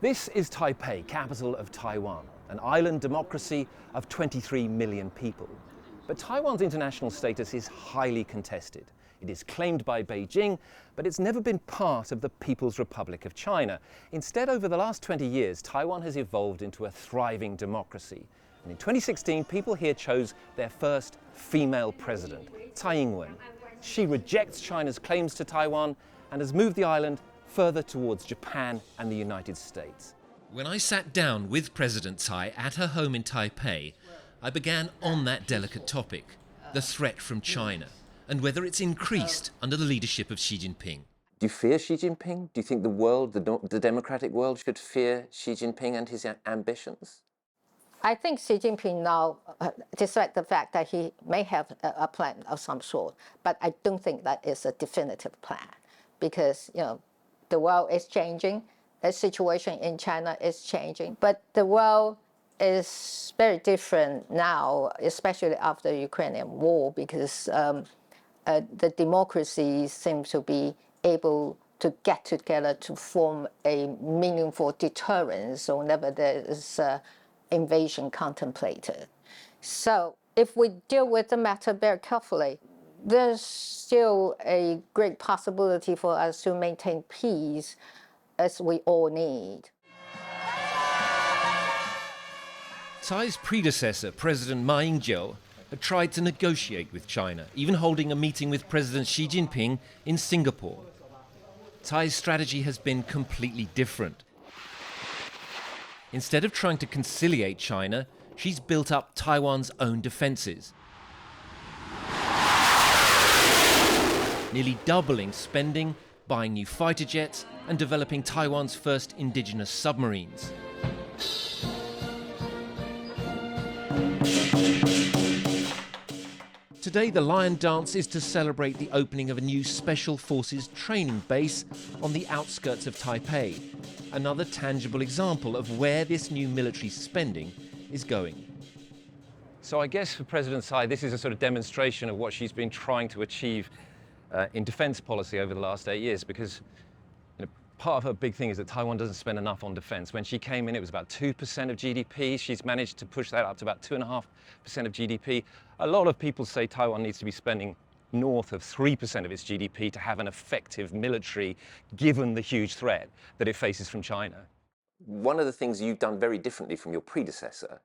This is Taipei, capital of Taiwan, an island democracy of 23 million people. But Taiwan's international status is highly contested. It is claimed by Beijing, but it's never been part of the People's Republic of China. Instead, over the last 20 years, Taiwan has evolved into a thriving democracy. And in 2016, people here chose their first female president, Tsai Ing-wen. She rejects China's claims to Taiwan and has moved the island further towards Japan and the United States. When I sat down with President Tsai at her home in Taipei, I began on that delicate topic, the threat from China, and whether it's increased under the leadership of Xi Jinping. Do you fear Xi Jinping? Do you think the world, the democratic world, should fear Xi Jinping and his ambitions? I think Xi Jinping now, despite the fact that he may have a plan of some sort, but I don't think that is a definitive plan, because the world is changing, the situation in China is changing, but the world is very different now, especially after the Ukrainian war, because the democracies seem to be able to get together to form a meaningful deterrence whenever there is invasion contemplated. So if we deal with the matter very carefully, there's still a great possibility for us to maintain peace, as we all need. Tsai's predecessor, President Ma Ying-jeou, had tried to negotiate with China, even holding a meeting with President Xi Jinping in Singapore. Tsai's strategy has been completely different. Instead of trying to conciliate China, she's built up Taiwan's own defences, nearly doubling spending, buying new fighter jets, and developing Taiwan's first indigenous submarines. Today, the Lion Dance is to celebrate the opening of a new Special Forces training base on the outskirts of Taipei, another tangible example of where this new military spending is going. So I guess for President Tsai, this is a sort of demonstration of what she's been trying to achieve in defense policy over the last 8 years, because part of her big thing is that Taiwan doesn't spend enough on defense. When she came in, it was about 2% of GDP. She's managed to push that up to about 2.5% of GDP. A lot of people say Taiwan needs to be spending north of 3% of its GDP to have an effective military, given the huge threat that it faces from China. One of the things you've done very differently from your predecessor,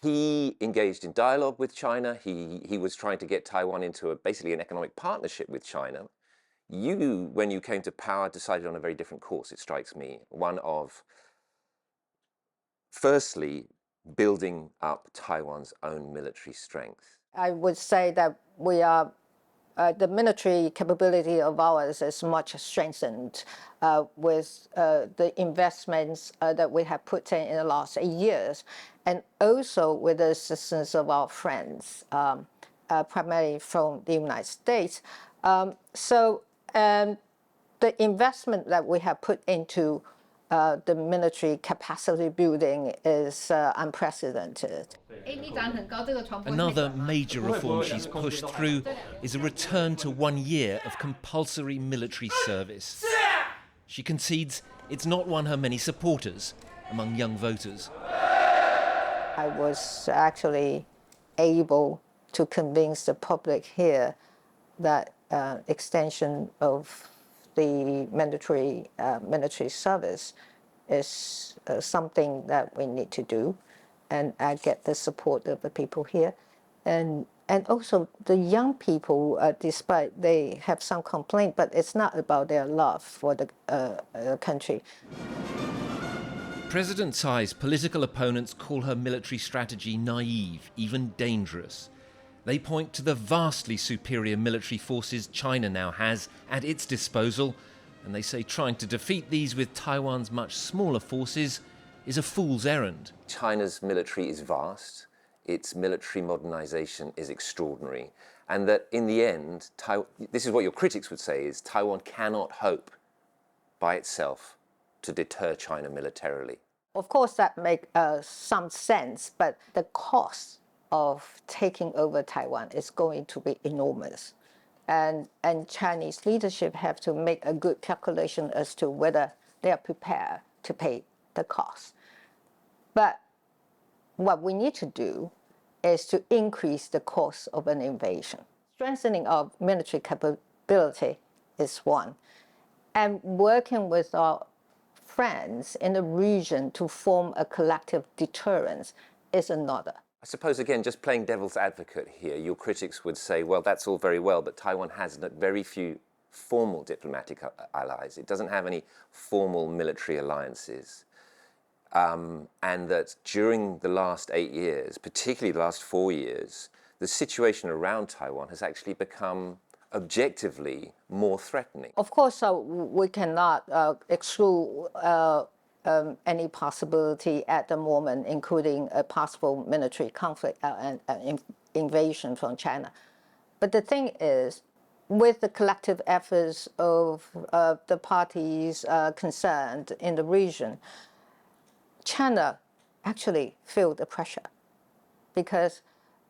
he engaged in dialogue with China. He was trying to get Taiwan into basically an economic partnership with China. You, when you came to power, decided on a very different course, it strikes me. One of, firstly, building up Taiwan's own military strength. I would say that we are, the military capability of ours is much strengthened with the investments that we have put in the last 8 years, and also with the assistance of our friends, primarily from the United States. The investment that we have put into the military capacity building is unprecedented. Another major reform she's pushed through is a return to 1 year of compulsory military service. She concedes it's not won her many supporters among young voters. I was actually able to convince the public here that extension of the military service is something that we need to do, and I get the support of the people here, and also the young people, despite they have some complaint, but it's not about their love for the country. President Tsai's political opponents call her military strategy naive, even dangerous. They point to the vastly superior military forces China now has at its disposal, and they say trying to defeat these with Taiwan's much smaller forces is a fool's errand. China's military is vast, its military modernization is extraordinary, and that in the end, this is what your critics would say, is Taiwan cannot hope by itself to deter China militarily. Of course, that makes some sense, but the cost of taking over Taiwan is going to be enormous. And Chinese leadership have to make a good calculation as to whether they are prepared to pay the cost. But what we need to do is to increase the cost of an invasion. Strengthening our military capability is one, and working with our friends in the region to form a collective deterrence is another. I suppose, again, just playing devil's advocate here, your critics would say, well, that's all very well, but Taiwan has very few formal diplomatic allies. It doesn't have any formal military alliances. And that during the last 8 years, particularly the last 4 years, the situation around Taiwan has actually become objectively more threatening. Of course, we cannot exclude any possibility at the moment, including a possible military conflict and invasion from China. But the thing is, with the collective efforts of the parties concerned in the region, China actually feel the pressure, because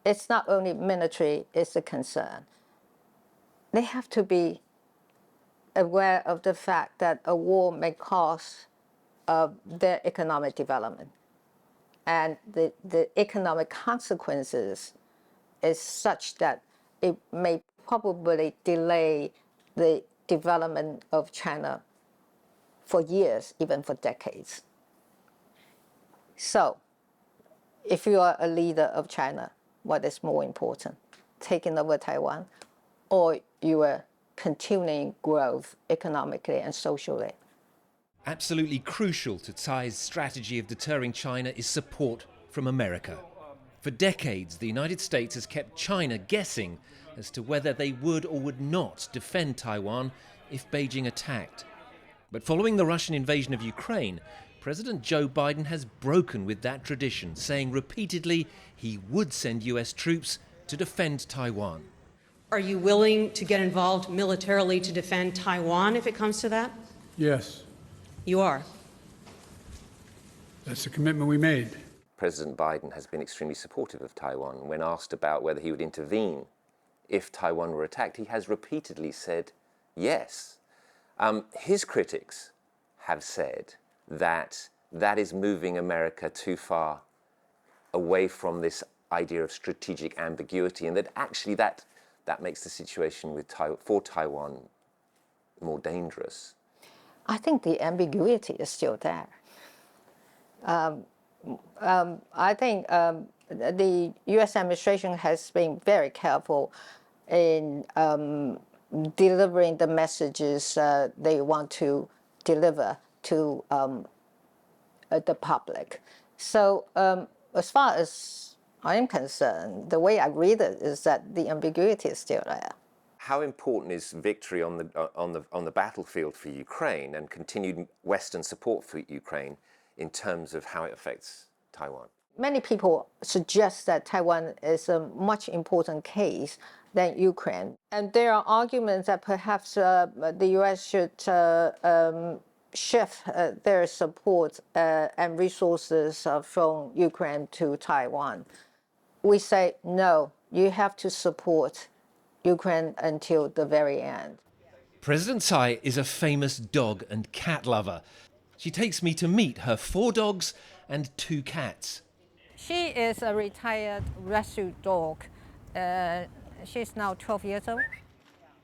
it's not only military is a concern. They have to be aware of the fact that a war may cause their economic development. And the economic consequences is such that it may probably delay the development of China for years, even for decades. So, if you are a leader of China, what is more important, taking over Taiwan, or your continuing growth economically and socially? Absolutely crucial to Tsai's strategy of deterring China is support from America. For decades, the United States has kept China guessing as to whether they would or would not defend Taiwan if Beijing attacked. But following the Russian invasion of Ukraine, President Joe Biden has broken with that tradition, saying repeatedly he would send US troops to defend Taiwan. Are you willing to get involved militarily to defend Taiwan if it comes to that? Yes. You are. That's the commitment we made. President Biden has been extremely supportive of Taiwan. When asked about whether he would intervene if Taiwan were attacked, he has repeatedly said yes. His critics have said that that is moving America too far away from this idea of strategic ambiguity, and that actually that makes the situation for Taiwan more dangerous. I think the ambiguity is still there. I think the U.S. administration has been very careful in delivering the messages they want to deliver to the public. So as far as I am concerned, the way I read it is that the ambiguity is still there. How important is victory on the battlefield for Ukraine and continued Western support for Ukraine in terms of how it affects Taiwan? Many people suggest that Taiwan is a much important case than Ukraine. And there are arguments that perhaps the U.S. should shift their support and resources from Ukraine to Taiwan. We say, no, you have to support Ukraine until the very end. President Tsai is a famous dog and cat lover. She takes me to meet her 4 dogs and 2 cats. She is a retired rescue dog. She's now 12 years old.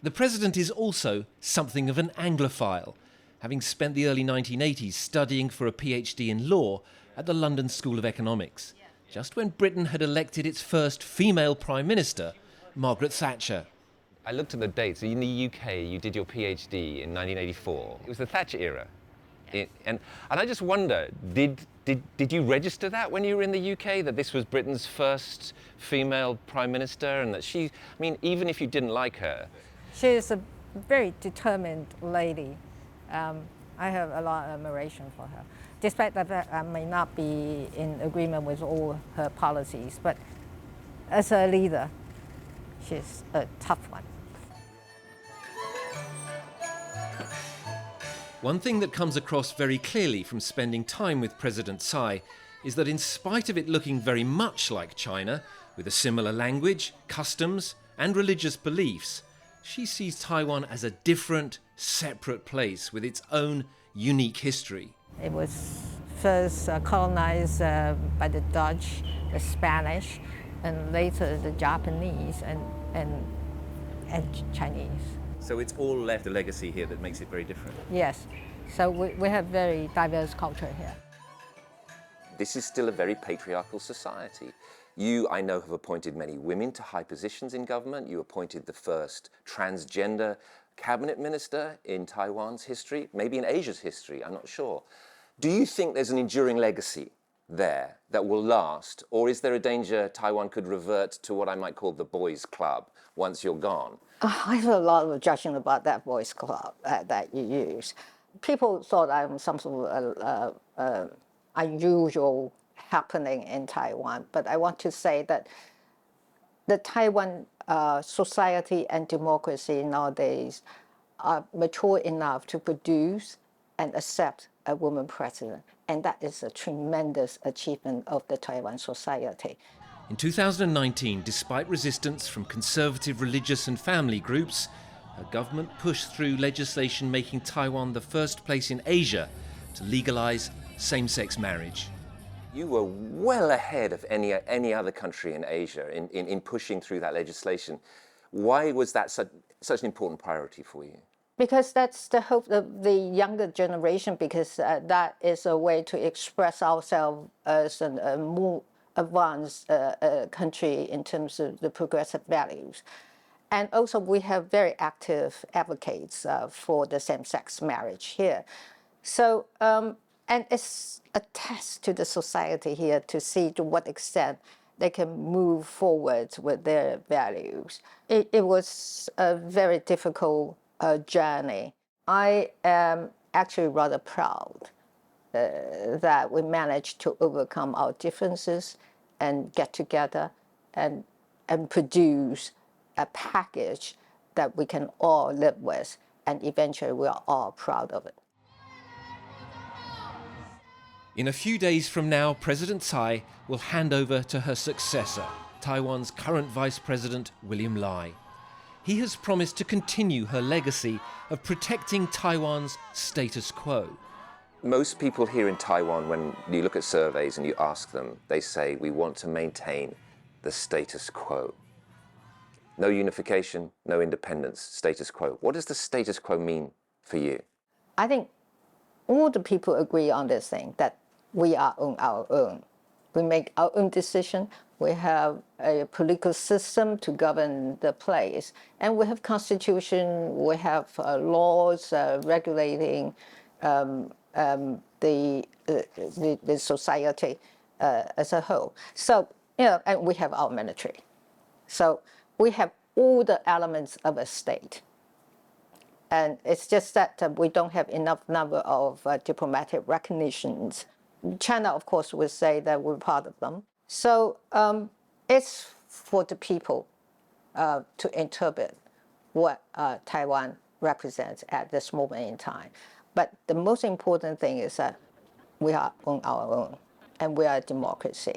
The president is also something of an Anglophile, having spent the early 1980s studying for a PhD in law at the London School of Economics, just when Britain had elected its first female Prime Minister, Margaret Thatcher. I looked at the dates. In the UK, you did your PhD in 1984. It was the Thatcher era. And I just wonder, did you register that when you were in the UK, that this was Britain's first female Prime Minister, and that she, I mean, even if you didn't like her? She is a very determined lady. I have a lot of admiration for her, despite the fact I may not be in agreement with all her policies, but as a leader, she's a tough one. One thing that comes across very clearly from spending time with President Tsai is that in spite of it looking very much like China, with a similar language, customs, and religious beliefs, she sees Taiwan as a different, separate place with its own unique history. It was first colonized by the Dutch, the Spanish, and later the Japanese and Chinese. So it's all left a legacy here that makes it very different. Yes, so we have very diverse culture here. This is still a very patriarchal society. You, I know, have appointed many women to high positions in government. You appointed the first transgender cabinet minister in Taiwan's history, maybe in Asia's history, I'm not sure. Do you think there's an enduring legacy there that will last, or is there a danger Taiwan could revert to what I might call the boys' club once you're gone? I have a lot of judgment about that boys' club that you use. People thought I'm some sort of unusual happening in Taiwan, but I want to say that the Taiwan society and democracy nowadays are mature enough to produce and accept a woman president, and that is a tremendous achievement of the Taiwan society. In 2019, despite resistance from conservative religious and family groups, her government pushed through legislation making Taiwan the first place in Asia to legalize same-sex marriage. You were well ahead of any other country in Asia in pushing through that legislation. Why was that such an important priority for you? Because that's the hope of the younger generation, because that is a way to express ourselves as a more advanced country in terms of the progressive values. And also we have very active advocates for the same-sex marriage here. So, and it's a test to the society here to see to what extent they can move forward with their values. It was a very difficult journey. I am actually rather proud that we managed to overcome our differences and get together and produce a package that we can all live with, and eventually we are all proud of it. In a few days from now, President Tsai will hand over to her successor, Taiwan's current Vice President, William Lai. He has promised to continue her legacy of protecting Taiwan's status quo. Most people here in Taiwan, when you look at surveys and you ask them, they say, we want to maintain the status quo. No unification, no independence, status quo. What does the status quo mean for you? I think all the people agree on this thing, that we are on our own. We make our own decision. We have a political system to govern the place. And we have constitution, we have laws regulating the society as a whole. So, and we have our military. So we have all the elements of a state. And it's just that we don't have enough number of diplomatic recognitions. China, of course, would say that we're part of them. So it's for the people to interpret what Taiwan represents at this moment in time. But the most important thing is that we are on our own, and we are a democracy.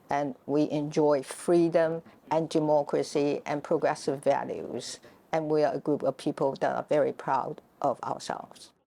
And we enjoy freedom and democracy and progressive values. And we are a group of people that are very proud of ourselves.